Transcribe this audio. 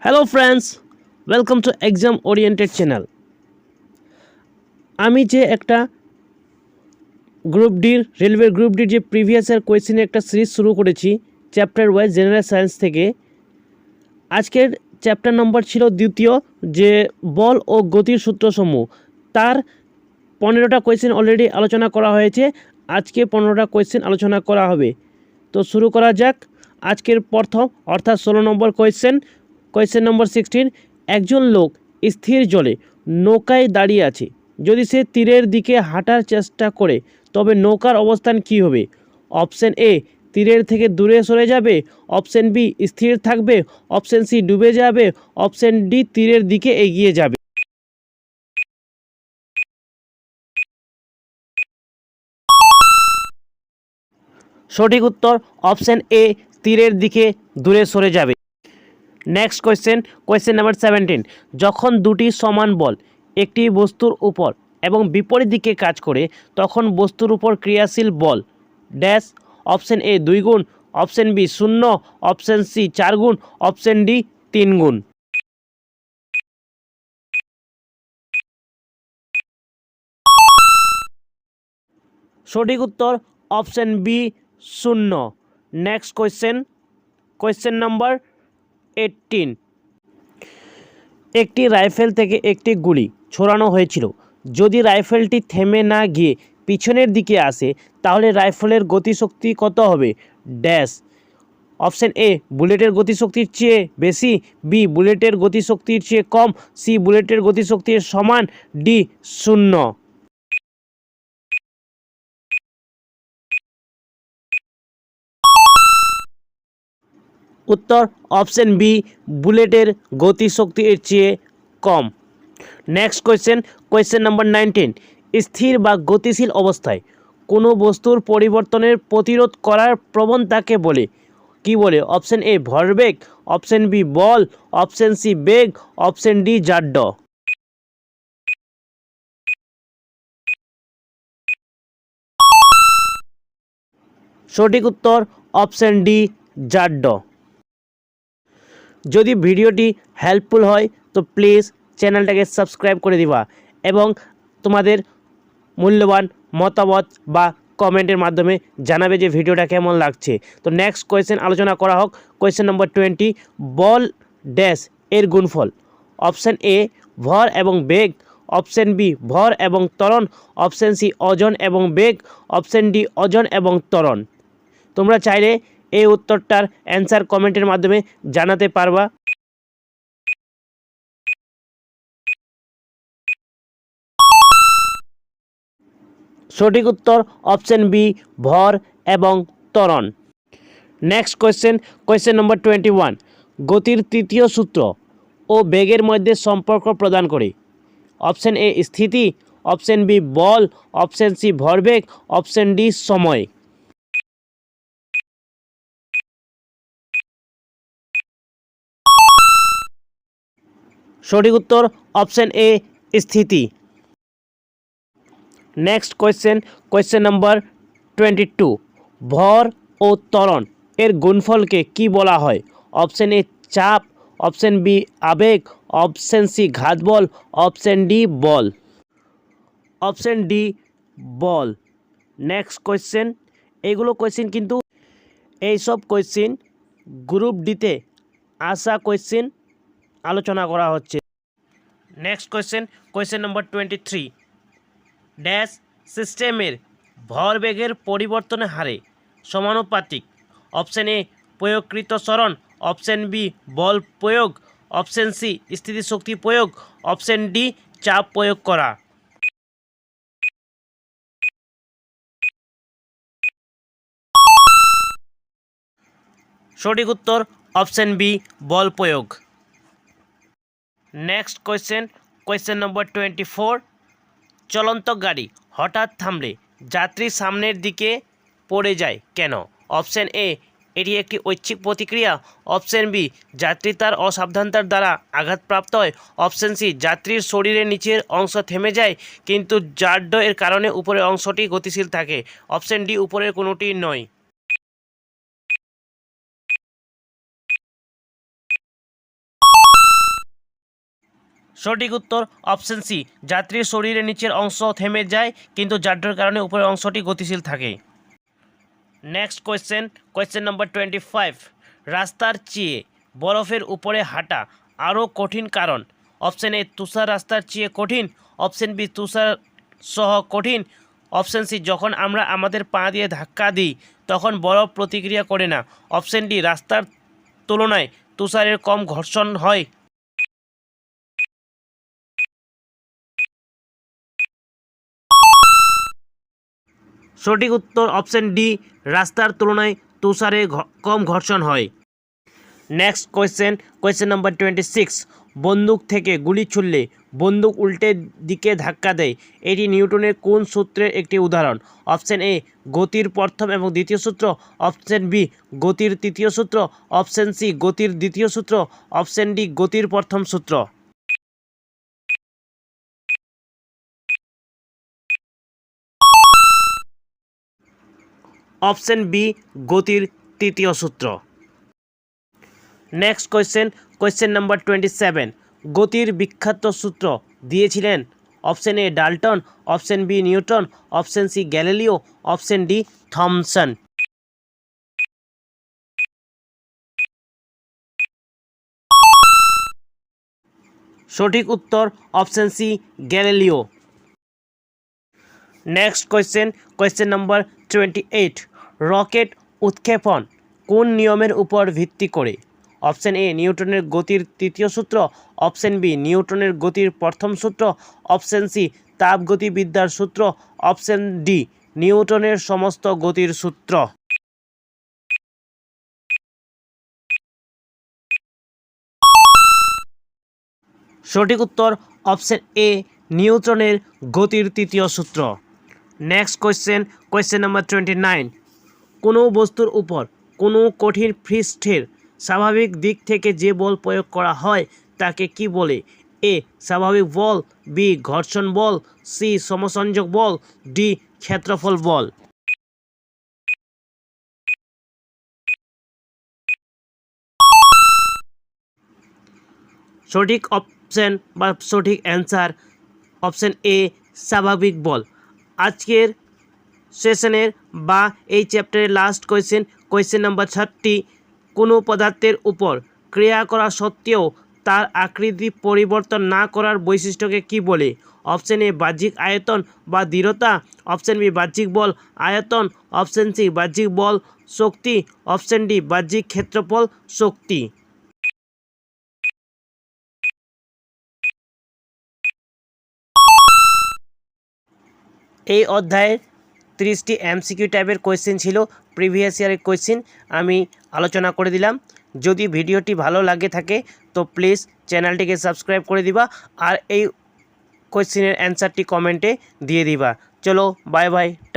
Hello friends, welcome to exam oriented channel. আমি যে একটা রেলওয়ে গ্রুপ ডির যে প্রিভিয়াস ইয়ার কোয়েশ্চেনের একটা সিরিজ শুরু করেছি চ্যাপ্টার ওয়াইজ জেনারেল সায়েন্স থেকে। আজকের চ্যাপ্টার নম্বর ছিল দ্বিতীয়, যে বল ও গতির সূত্রসমূহ। তার 15টা কোয়েশ্চেন অলরেডি আলোচনা করা হয়েছে, আজকে 15টা কোয়েশ্চেন আলোচনা করা হবে। তো শুরু করা যাক। আজকের প্রথম অর্থাৎ 16 নম্বর কোয়েশ্চেন নম্বর 16। একজন লোক স্থির জলে নৌকায় দাঁড়িয়ে আছে। যদি সে তীরের দিকে হাঁটার চেষ্টা করে তবে নৌকার অবস্থান কী হবে? অপশন এ, তীরের থেকে দূরে সরে যাবে। অপশন বি, স্থির থাকবে। অপশন সি, ডুবে যাবে। অপশন ডি, তীরের দিকে এগিয়ে যাবে। সঠিক উত্তর অপশন এ, তীরের দিকে দূরে সরে যাবে। Next question number 17। যখন দুটি সমান বল একটি বস্তুর উপর এবং বিপরীত দিকে কাজ করে তখন বস্তুর উপর ক্রিয়াশীল বল ড্যাশ। অপশন এ 2 গুণ, অপশন বি 0, অপশন সি 4 গুণ, অপশন ডি 3 গুণ। সঠিক উত্তর option B 0। Next question number 18। একটি রাইফেল থেকে একটি গুলি ছোড়ানো হয়েছিল। যদি রাইফেলটি থেমে না গিয়ে পিছনের দিকে আসে তাহলে রাইফেলের গতিশক্তি কত হবে? ড্যাশ। অপশন এ, বুলেটের গতিশক্তির চেয়ে বেশি। বি, বুলেটের গতিশক্তির চেয়ে কম। সি, বুলেটের গতিশক্তির সমান। ডি, 0। উত্তর অপশন বি, বুলেটের গতিশক্তির চেয়ে কম। Next question number 19। স্থির বা গতিশীল অবস্থায় কোনো বস্তুর পরিবর্তনের প্রতিরোধ করার প্রবণতাকে বলে কি বলে? অপশন এ, ভরবেগ। অপশন বি, বল। অপশন সি, বেগ। অপশন ডি, জাড্য। সঠিক উত্তর অপশন ডি, জাড্য। যদি ভিডিওটি হেল্পফুল হয় তো প্লিজ চ্যানেলটাকে সাবস্ক্রাইব করে দিবা এবং তোমাদের মূল্যবান মতামত বা কমেন্টের মাধ্যমে জানাবে যে ভিডিওটা কেমন লাগছে। তো নেক্সট কোয়েশ্চেন আলোচনা করা হোক। Question number 20। বল ড্যাশ এর গুণফল। অপশান এ, ভর এবং বেগ। অপশান বি, ভর এবং ত্বরণ। অপশান সি, ওজন এবং বেগ। অপশান ডি, ওজন এবং ত্বরণ। তোমরা চাইলে এই উত্তরটার অ্যান্সার কমেন্টের মাধ্যমে জানাতে পারবা। সঠিক উত্তর অপশন বি, ভর এবং ত্বরণ। Next question number 21। গতির তৃতীয় সূত্র ও বেগের মধ্যে সম্পর্ক প্রদান করে। অপশন এ, স্থিতি। অপশন বি, বল। অপশন সি, ভরবেগ। অপশন ডি, সময়। সঠিক উত্তর অপশন এ, স্থিতি। Next question number 22। ভর ও ত্বরণ এর গুণফলকে কি বলা হয়? অপশন এ, চাপ। অপশন বি, আবেগ। অপশন সি, ঘাত বল। অপশন ডি, বল। অপশন ডি, বল। নেক্সট এইগুলো কোয়েশ্চেন কিন্তু এইসব কোয়েশ্চেন গ্রুপ ডিতে আসা কোয়েশ্চেন আলোচনা করা হচ্ছে। Next question number 23। ড্যাশ সিস্টেমের ভরবেগের পরিবর্তনের হারে সমানুপাতিক। অপশন এ, প্রয়োগকৃত সরণ। অপশন বি, বল প্রয়োগ। অপশন সি, স্থিতিশক্তি প্রয়োগ। অপশন ডি, চাপ প্রয়োগ করা। সঠিক উত্তর অপশন বি, বল প্রয়োগ। Next question number 24। চলন্ত গাড়ি হঠাৎ থামলে যাত্রী সামনের দিকে পড়ে যায় কেন? অপশন এ, এটি একটি ঐচ্ছিক প্রতিক্রিয়া। অপশন বি, যাত্রী তার অসাবধানতার দ্বারা আঘাতপ্রাপ্ত হয়। অপশন সি, যাত্রীর শরীরের নিচের অংশ থেমে যায় কিন্তু জাড্য এর কারণে উপরের অংশটি গতিশীল থাকে। অপশন ডি, উপরের কোনোটি নয়। সঠিক উত্তর অপশন সি, যাত্রীর শরীরের নিচের অংশ থেমে যায় কিন্তু জাড্রের কারণে উপরের অংশটি গতিশীল থাকে। Next question number 25। রাস্তার চেয়ে বরফের উপরে হাঁটা আরও কঠিন কারণ? অপশন এ, তুষার রাস্তার চেয়ে কঠিন। অপশন বি, তুষার সহ কঠিন। অপশন সি, যখন আমরা আমাদের পা দিয়ে ধাক্কা দিই তখন বরফ প্রতিক্রিয়া করে না। অপশন ডি, রাস্তার তুলনায় তুষারের কম ঘর্ষণ হয়। সঠিক উত্তর অপশন ডি, রাস্তার তুলনায় তুষারে কম ঘর্ষণ হয়। Next question number 26। বন্দুক থেকে গুলি ছুড়লে বন্দুক উল্টে দিকে ধাক্কা দেয়, এটি নিউটনের কোন সূত্রের একটি উদাহরণ? অপশন এ, গতির প্রথম এবং দ্বিতীয় সূত্র। অপশন বি, গতির তৃতীয় সূত্র। অপশন সি, গতির দ্বিতীয় সূত্র। অপশন ডি, গতির প্রথম সূত্র। অপশন বি, গতির তৃতীয় সূত্র। Next question number 27। গতির বিখ্যাত সূত্র দিয়েছিলেন? Option A, Dalton. Option B, Newton. Option C, Galileo. Option D, Thomson. সঠিক উত্তর option C, Galileo. Next question number 28। Rocket উৎক্ষেপণ কোন নিয়মের উপর ভিত্তি করে? অপশন এ, নিউটনের গতির তৃতীয় সূত্র। অপশন বি, নিউটনের গতির প্রথম সূত্র। অপশন সি, তাপগতিবিদ্যার সূত্র। অপশন ডি, নিউটনের সমস্ত গতির সূত্র। সঠিক উত্তর অপশন এ, নিউটনের গতির তৃতীয় সূত্র। Next question number 29। কোনো বস্তুর উপর কোনো কঠিন পৃষ্ঠের স্বাভাবিক দিক থেকে যে বল প্রয়োগ করা হয় তাকে কি বলে? এ, স্বাভাবিক বল। বি, ঘর্ষণ বল। সি, সমসংযোগ বল। ডি, ক্ষেত্রফল বল। সঠিক অপশন বা সঠিক অ্যান্সার অপশন এ, স্বাভাবিক বল। আজকের সেশনের বা এই চ্যাপ্টারের লাস্ট কোয়েশ্চেন নাম্বার 30। কোনো পদার্থের উপর ক্রিয়া করা সত্ত্বেও তার আকৃতি পরিবর্তন না করার বৈশিষ্ট্যকে কি বলে? অপশন এ, বাহ্যিক আয়তন বা দৃঢ়তা। অপশন বি, বাহ্যিক বল আয়তন। অপশন সি, বাহ্যিক বল শক্তি। অপশন ডি, বাহ্যিক ক্ষেত্রফল শক্তি। এই অধ্যায়ের 30টি এমসিকিউ টাইপের কোয়েশ্চেন ছিল, প্রিভিয়াস ইয়ারের কোয়েশ্চেন আমি আলোচনা করে দিলাম। যদি ভিডিওটি ভালো লাগে থাকে তো প্লিজ চ্যানেলটিকে সাবস্ক্রাইব করে দিবা আর এই কোয়েশ্চেনের অ্যান্সারটি কমেন্টে দিয়ে দিবা। চলো বাই বাই।